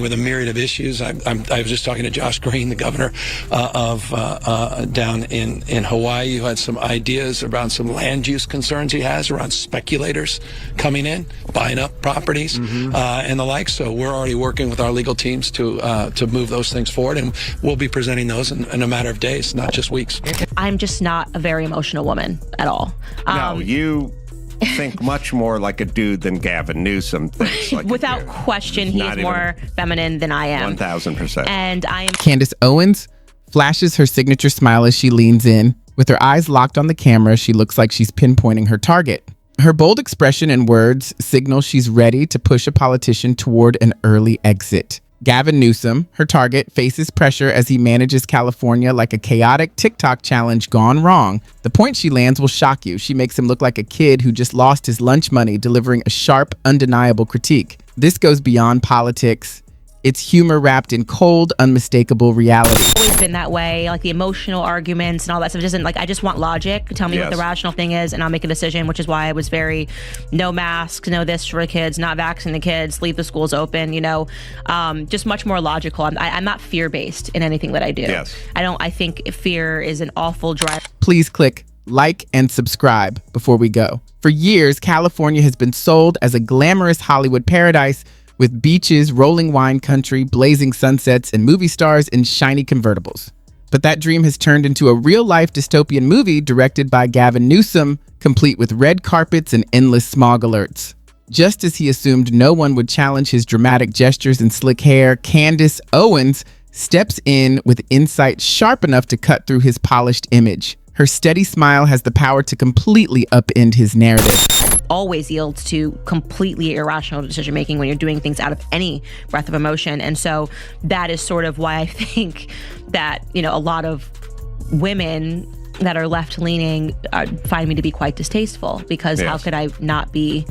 With a myriad of issues. I was just talking to Josh Green, the governor of down in Hawaii, who had some ideas around some land use concerns he has around speculators coming in, buying up properties, and the like. So we're already working with our legal teams to move those things forward, and we'll be presenting those in a matter of days, not just weeks. I'm just not a very emotional woman at all. No, you think much more like a dude than Gavin Newsom thinks like Without question, he is more feminine than I am. 1,000%. And I am. Candace Owens flashes her signature smile as she leans in. With her eyes locked on the camera, she looks like she's pinpointing her target. Her bold expression and words signal she's ready to push a politician toward an early exit. Gavin Newsom, her target, faces pressure as he manages California like a chaotic TikTok challenge gone wrong. The point she lands will shock you. She makes him look like a kid who just lost his lunch money, delivering a sharp, undeniable critique. This goes beyond politics. It's humor wrapped in cold, unmistakable reality. Always been that way, like the emotional arguments and all that stuff. Doesn't like I just want logic. Tell me what the rational thing is, and I'll make a decision. Which is why I was very no masks, no this for the kids, not vaccinating the kids, leave the schools open. You know, just much more logical. I'm not fear based in anything that I do. Yes. I think fear is an awful drive. Please click like and subscribe before we go. For years, California has been sold as a glamorous Hollywood paradise, with beaches, rolling wine country, blazing sunsets, and movie stars in shiny convertibles. But that dream has turned into a real-life dystopian movie directed by Gavin Newsom, complete with red carpets and endless smog alerts. Just as he assumed no one would challenge his dramatic gestures and slick hair, Candace Owens steps in with insight sharp enough to cut through his polished image. Her steady smile has the power to completely upend his narrative. Always yields to completely irrational decision making when you're doing things out of any breath of emotion. And so that is sort of why I think that, you know, a lot of women that are left leaning find me to be quite distasteful, because how could I not be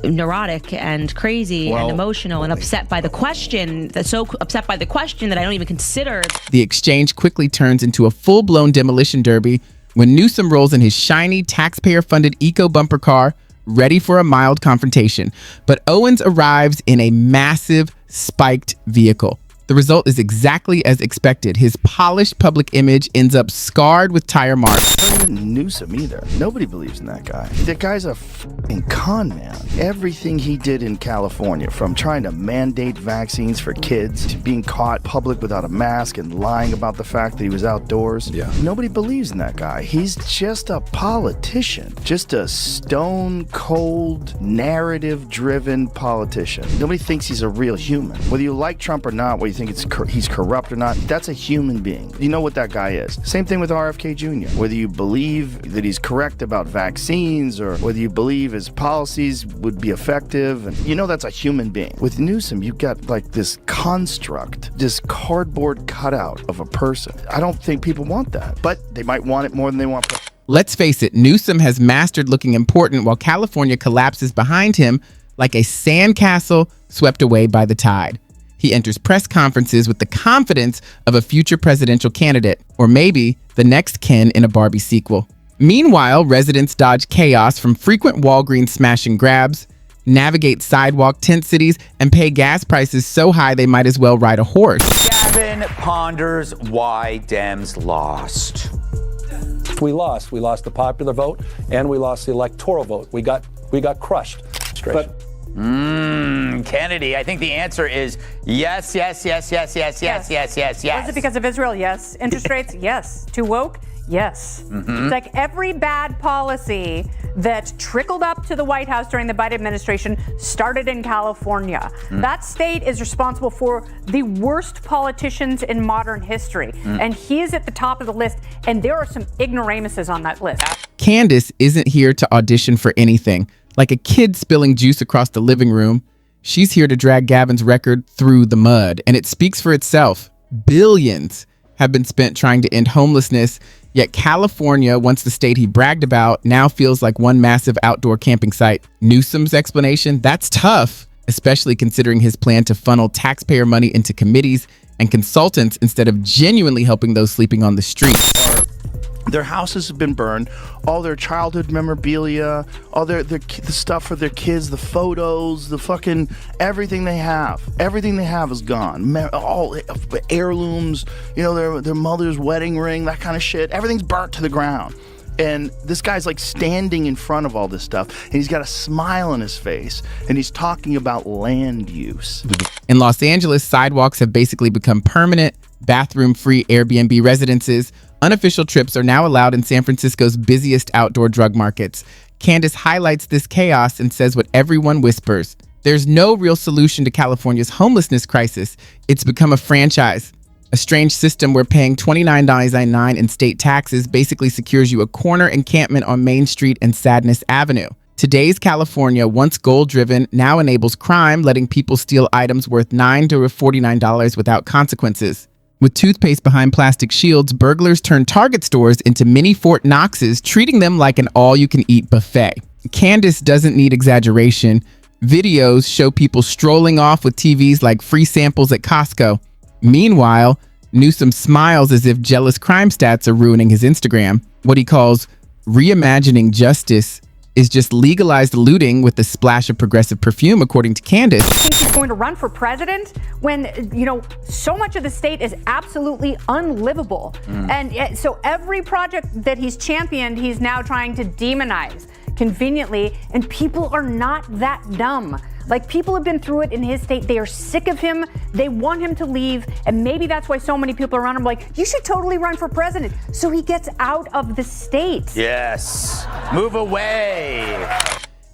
neurotic and crazy and emotional and upset by the question, that I don't even consider. The exchange quickly turns into a full-blown demolition derby when Newsom rolls in his shiny, taxpayer-funded eco-bumper car, ready for a mild confrontation. But Owens arrives in a massive, spiked vehicle. The result is exactly as expected. His polished public image ends up scarred with tire marks. Not even Newsom either. Nobody believes in that guy. That guy's a f***ing con man. Everything he did in California, from trying to mandate vaccines for kids to being caught public without a mask and lying about the fact that he was outdoors. Nobody believes in that guy. He's just a politician. Just a stone-cold, narrative-driven politician. Nobody thinks he's a real human. Whether you like Trump or not, whether you think he's corrupt or not, that's a human being. You know what that guy is. Same thing with RFK Jr. Whether you believe that he's correct about vaccines or whether you believe his policies would be effective, and you know that's a human being. With Newsom, you've got like this construct, this cardboard cutout of a person. I don't think people want that, but they might want it more than they want. Let's face it, Newsom has mastered looking important while California collapses behind him like a sandcastle swept away by the tide. He enters press conferences with the confidence of a future presidential candidate, or maybe the next Ken in a Barbie sequel. Meanwhile, residents dodge chaos from frequent Walgreens smash and grabs, navigate sidewalk tent cities, and pay gas prices so high they might as well ride a horse. Gavin ponders why Dems lost. We lost. We lost the popular vote, and we lost the electoral vote. We got crushed. But Kennedy, I think the answer is yes. Was it because of Israel? Yes. Interest rates? Yes. Too woke? Yes. It's like every bad policy that trickled up to the White House during the Biden administration started in California. That state is responsible for the worst politicians in modern history. And he is at the top of the list. And there are some ignoramuses on that list. Candace isn't here to audition for anything. Like a kid spilling juice across the living room, she's here to drag Gavin's record through the mud. And it speaks for itself. Billions have been spent trying to end homelessness, yet California, once the state he bragged about, now feels like one massive outdoor camping site. Newsom's explanation? That's tough, especially considering his plan to funnel taxpayer money into committees and consultants instead of genuinely helping those sleeping on the street. Their houses have been burned, all their childhood memorabilia, all the stuff for their kids, the photos, the fucking everything they have. Everything they have is gone. All heirlooms, you know, their mother's wedding ring, that kind of shit. Everything's burnt to the ground. And this guy's like standing in front of all this stuff, and he's got a smile on his face, and he's talking about land use. In Los Angeles, sidewalks have basically become permanent, bathroom-free Airbnb residences. Unofficial trips are now allowed in San Francisco's busiest outdoor drug markets. Candace highlights this chaos and says what everyone whispers. There's no real solution to California's homelessness crisis. It's become a franchise. A strange system where paying $29.99 in state taxes basically secures you a corner encampment on Main Street and Sadness Avenue. Today's California, once goal-driven, now enables crime, letting people steal items worth $9 to $49 without consequences. With toothpaste behind plastic shields, burglars turn Target stores into mini Fort Knoxes, treating them like an all-you-can-eat buffet. Candace doesn't need exaggeration. Videos show people strolling off with TVs like free samples at Costco. Meanwhile, Newsom smiles as if jealous crime stats are ruining his Instagram. What he calls reimagining justice is just legalized looting with a splash of progressive perfume, according to Candace. I think he's going to run for president when, you know, so much of the state is absolutely unlivable. And so every project that he's championed, he's now trying to demonize conveniently, and people are not that dumb. Like, people have been through it in his state. They are sick of him. They want him to leave. And maybe that's why so many people around him are like, you should totally run for president. So he gets out of the state. Yes. Move away.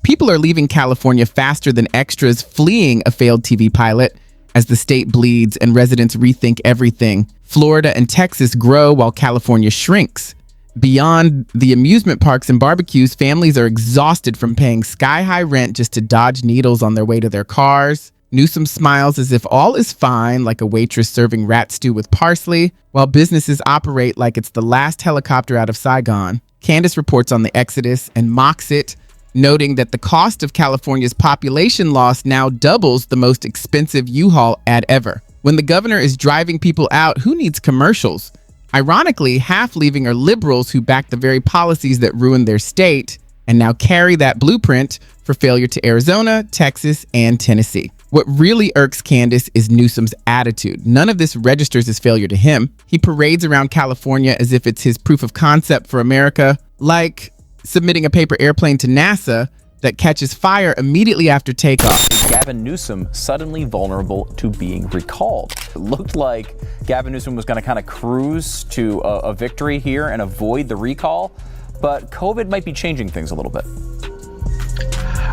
People are leaving California faster than extras fleeing a failed TV pilot. As the state bleeds and residents rethink everything, Florida and Texas grow while California shrinks. Beyond the amusement parks and barbecues, families are exhausted from paying sky-high rent just to dodge needles on their way to their cars. Newsom smiles as if all is fine, like a waitress serving rat stew with parsley, while businesses operate like it's the last helicopter out of Saigon. Candace reports on the exodus and mocks it, noting that the cost of California's population loss now doubles the most expensive U-Haul ad ever. When the governor is driving people out, who needs commercials? Ironically, half leaving are liberals who back the very policies that ruined their state and now carry that blueprint for failure to Arizona, Texas, and Tennessee. What really irks Candace is Newsom's attitude. None of this registers as failure to him. He parades around California as if it's his proof of concept for America, like submitting a paper airplane to NASA that catches fire immediately after takeoff. Gavin Newsom suddenly vulnerable to being recalled. It looked like Gavin Newsom was going to kind of cruise to a victory here and avoid the recall, but COVID might be changing things a little bit.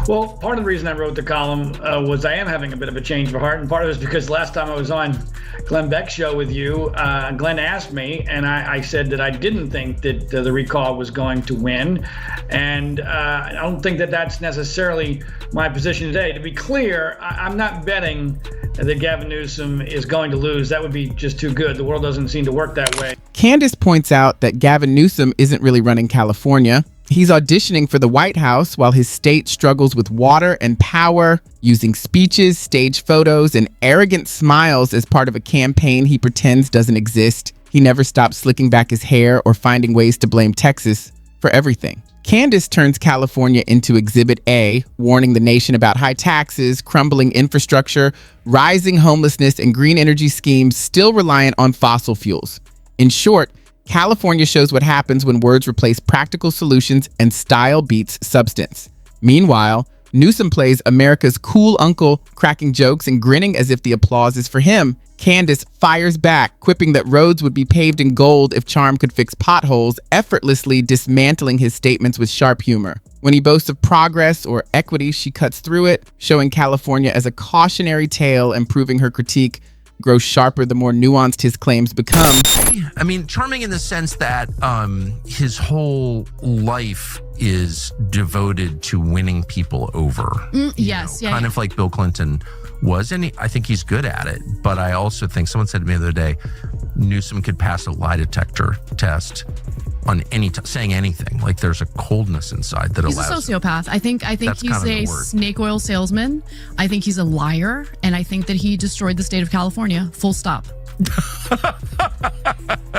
Well, part of the reason I wrote the column was I am having a bit of a change of heart, and part of it is because last time I was on Glenn Beck's show with you, Glenn asked me, and I said that I didn't think that the recall was going to win, and I don't think that that's necessarily my position today. To be clear, I'm not betting that Gavin Newsom is going to lose. That would be just too good. The world doesn't seem to work that way. Candace points out that Gavin Newsom isn't really running California. He's auditioning for the White House while his state struggles with water and power, using speeches, stage photos, and arrogant smiles as part of a campaign he pretends doesn't exist. He never stops slicking back his hair or finding ways to blame Texas for everything. Candace turns California into Exhibit A, warning the nation about high taxes, crumbling infrastructure, rising homelessness, and green energy schemes still reliant on fossil fuels. In short, California shows what happens when words replace practical solutions and style beats substance. Meanwhile, Newsom plays America's cool uncle, cracking jokes and grinning as if the applause is for him. Candace fires back, quipping that roads would be paved in gold if charm could fix potholes, effortlessly dismantling his statements with sharp humor. When he boasts of progress or equity, she cuts through it, showing California as a cautionary tale and proving her critique grows sharper the more nuanced his claims become. I mean, charming in the sense that his whole life is devoted to winning people over. Yes, yeah. Kind of like Bill Clinton was, and I think he's good at it. But I also think, someone said to me the other day, Newsom could pass a lie detector test on saying anything. Like, there's a coldness inside that he's allows. He's a sociopath. I think he's a snake oil salesman. I think he's a liar, and I think that he destroyed the state of California. Full stop.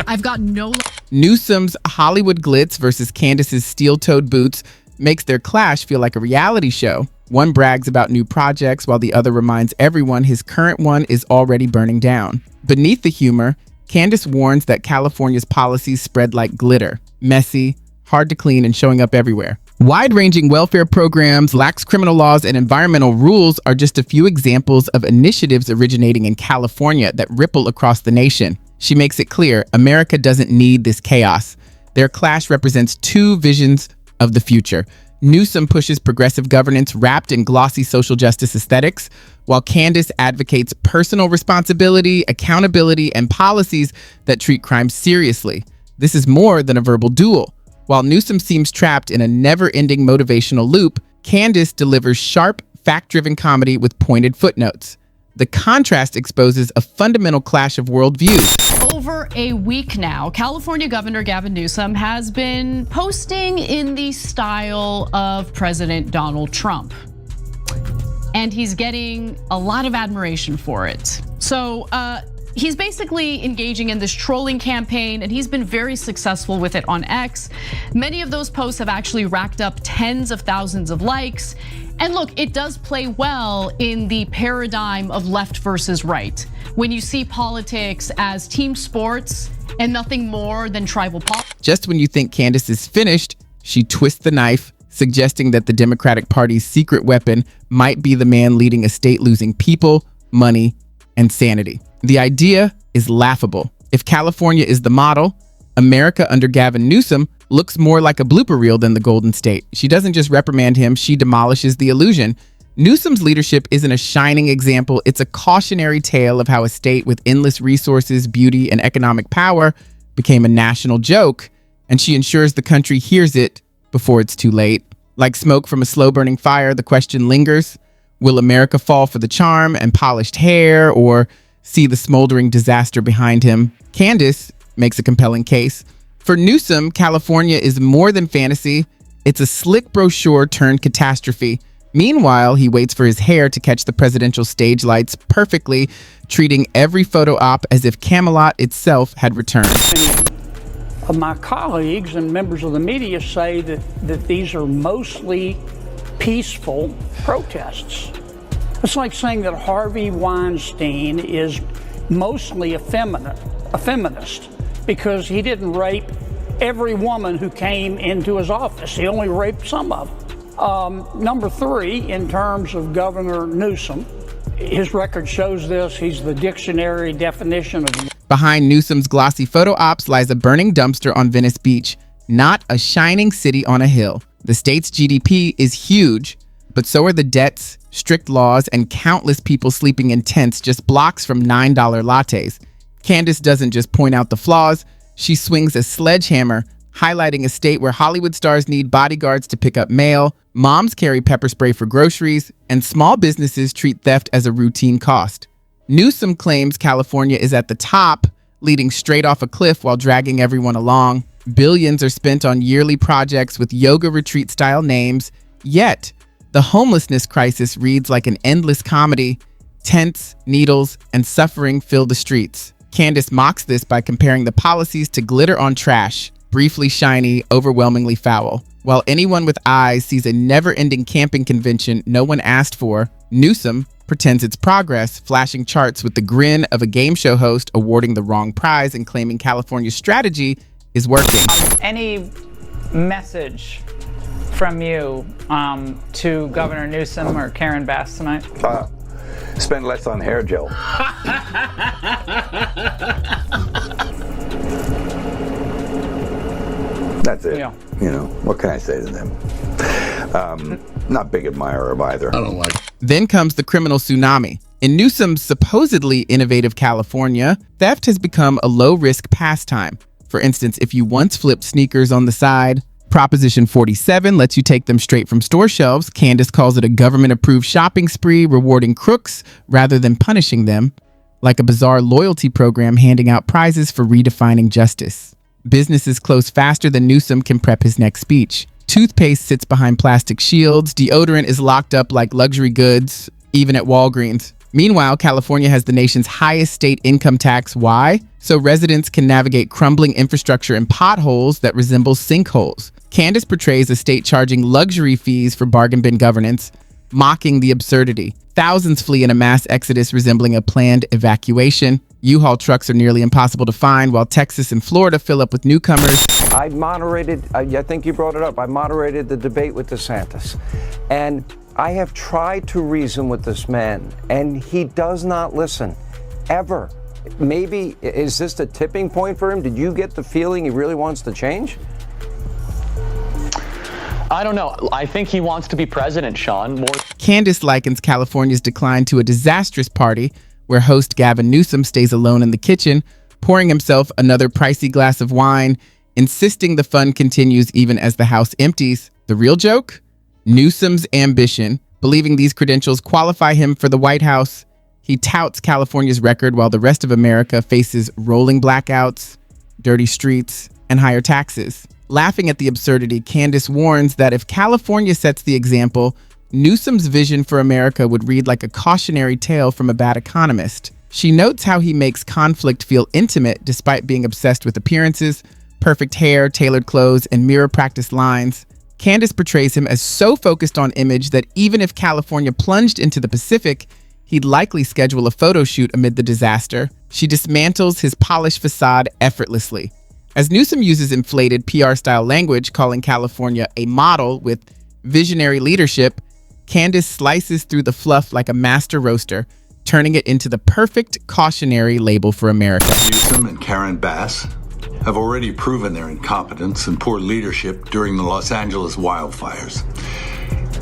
I've got no... Newsom's Hollywood glitz versus Candace's steel-toed boots makes their clash feel like a reality show. One brags about new projects while the other reminds everyone his current one is already burning down. Beneath the humor, Candace warns that California's policies spread like glitter, messy, hard to clean, and showing up everywhere. Wide-ranging welfare programs, lax criminal laws, and environmental rules are just a few examples of initiatives originating in California that ripple across the nation. She makes it clear America doesn't need this chaos. Their clash represents two visions of the future. Newsom pushes progressive governance wrapped in glossy social justice aesthetics, while Candace advocates personal responsibility, accountability, and policies that treat crime seriously. This is more than a verbal duel. While Newsom seems trapped in a never-ending motivational loop, Candace delivers sharp, fact-driven comedy with pointed footnotes. The contrast exposes a fundamental clash of worldviews. Over a week now, California Governor Gavin Newsom has been posting in the style of President Donald Trump. And he's getting a lot of admiration for it. So he's basically engaging in this trolling campaign, and he's been very successful with it on X. Many of those posts have actually racked up tens of thousands of likes. And look, it does play well in the paradigm of left versus right. When you see politics as team sports and nothing more than tribal politics. Just when you think Candace is finished, she twists the knife, suggesting that the Democratic Party's secret weapon might be the man leading a state losing people, money, and sanity. The idea is laughable. If California is the model, America under Gavin Newsom looks more like a blooper reel than the Golden State. She doesn't just reprimand him, she demolishes the illusion. Newsom's leadership isn't a shining example, it's a cautionary tale of how a state with endless resources, beauty, and economic power became a national joke, and she ensures the country hears it before it's too late. Like smoke from a slow-burning fire, the question lingers: will America fall for the charm and polished hair, or see the smoldering disaster behind him? Candace makes a compelling case. For Newsom, California is more than fantasy. It's a slick brochure turned catastrophe. Meanwhile, he waits for his hair to catch the presidential stage lights perfectly, treating every photo op as if Camelot itself had returned. My colleagues and members of the media say that these are mostly peaceful protests. It's like saying that Harvey Weinstein is mostly a feminist because he didn't rape every woman who came into his office. He only raped some of them. Number three, in terms of Governor Newsom, his record shows this. He's the dictionary definition of... Behind Newsom's glossy photo ops lies a burning dumpster on Venice Beach, not a shining city on a hill. The state's GDP is huge, but so are the debts, strict laws, and countless people sleeping in tents just blocks from $9 lattes. Candace doesn't just point out the flaws, she swings a sledgehammer, highlighting a state where Hollywood stars need bodyguards to pick up mail, moms carry pepper spray for groceries, and small businesses treat theft as a routine cost. Newsom claims California is at the top, leading straight off a cliff while dragging everyone along. Billions are spent on yearly projects with yoga retreat-style names, yet the homelessness crisis reads like an endless comedy. Tents, needles, and suffering fill the streets. Candace mocks this by comparing the policies to glitter on trash, briefly shiny, overwhelmingly foul. While anyone with eyes sees a never-ending camping convention no one asked for, Newsom pretends it's progress, flashing charts with the grin of a game show host awarding the wrong prize and claiming California's strategy is working. Any message from you to Governor Newsom or Karen Bass tonight? Spend less on hair gel. That's it. Yeah. You know, what can I say to them? Not big admirer of either. I don't like it. Then comes the criminal tsunami. In Newsom's supposedly innovative California, theft has become a low-risk pastime. For instance, if you once flipped sneakers on the side, Proposition 47 lets you take them straight from store shelves. Candace calls it a government-approved shopping spree, rewarding crooks rather than punishing them, like a bizarre loyalty program handing out prizes for redefining justice. Businesses close faster than Newsom can prep his next speech. Toothpaste sits behind plastic shields. Deodorant is locked up like luxury goods, even at Walgreens. Meanwhile, California has the nation's highest state income tax. Why? So residents can navigate crumbling infrastructure and potholes that resemble sinkholes. Candace portrays a state charging luxury fees for bargain bin governance, mocking the absurdity. Thousands flee in a mass exodus resembling a planned evacuation. U-Haul trucks are nearly impossible to find, while Texas and Florida fill up with newcomers. I moderated, I think you brought it up, I moderated the debate with DeSantis. And I have tried to reason with this man, and he does not listen, ever. Maybe, is this the tipping point for him? Did you get the feeling he really wants to change? I don't know. I think he wants to be president, Sean. Candace likens California's decline to a disastrous party where host Gavin Newsom stays alone in the kitchen, pouring himself another pricey glass of wine, insisting the fun continues even as the house empties. The real joke? Newsom's ambition. Believing these credentials qualify him for the White House, he touts California's record while the rest of America faces rolling blackouts, dirty streets, and higher taxes. Laughing at the absurdity, Candace warns that if California sets the example, Newsom's vision for America would read like a cautionary tale from a bad economist. She notes how he makes conflict feel intimate despite being obsessed with appearances, perfect hair, tailored clothes, and mirror practice lines. Candace portrays him as so focused on image that even if California plunged into the Pacific, he'd likely schedule a photo shoot amid the disaster. She dismantles his polished facade effortlessly. As Newsom uses inflated PR-style language, calling California a model with visionary leadership, Candace slices through the fluff like a master roaster, turning it into the perfect cautionary label for America. Newsom and Karen Bass have already proven their incompetence and poor leadership during the Los Angeles wildfires.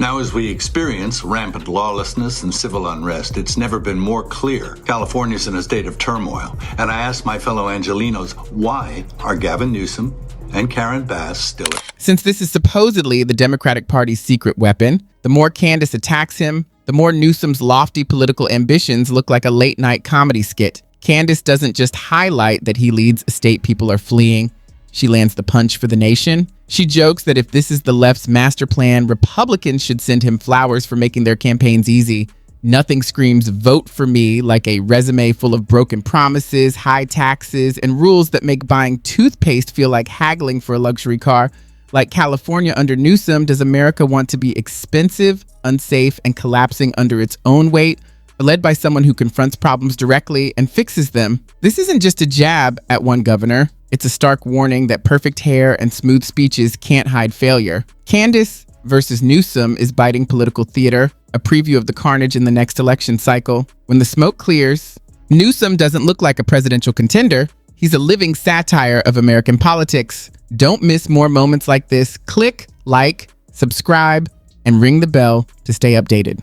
Now, as we experience rampant lawlessness and civil unrest, it's never been more clear California's in a state of turmoil. And I ask my fellow Angelinos, why are Gavin Newsom and Karen Bass still? Since this is supposedly the Democratic Party's secret weapon, the more Candace attacks him, the more Newsom's lofty political ambitions look like a late-night comedy skit. Candace doesn't just highlight that he leads a state people are fleeing. She lands the punch for the nation. She jokes that if this is the left's master plan, Republicans should send him flowers for making their campaigns easy. Nothing screams vote for me like a resume full of broken promises, high taxes, and rules that make buying toothpaste feel like haggling for a luxury car. Like California under Newsom, does America want to be expensive, unsafe, and collapsing under its own weight, or led by someone who confronts problems directly and fixes them? This isn't just a jab at one governor. It's a stark warning that perfect hair and smooth speeches can't hide failure. Candace versus Newsom is biting political theater, a preview of the carnage in the next election cycle. When the smoke clears, Newsom doesn't look like a presidential contender. He's a living satire of American politics. Don't miss more moments like this. Click, like, subscribe, and ring the bell to stay updated.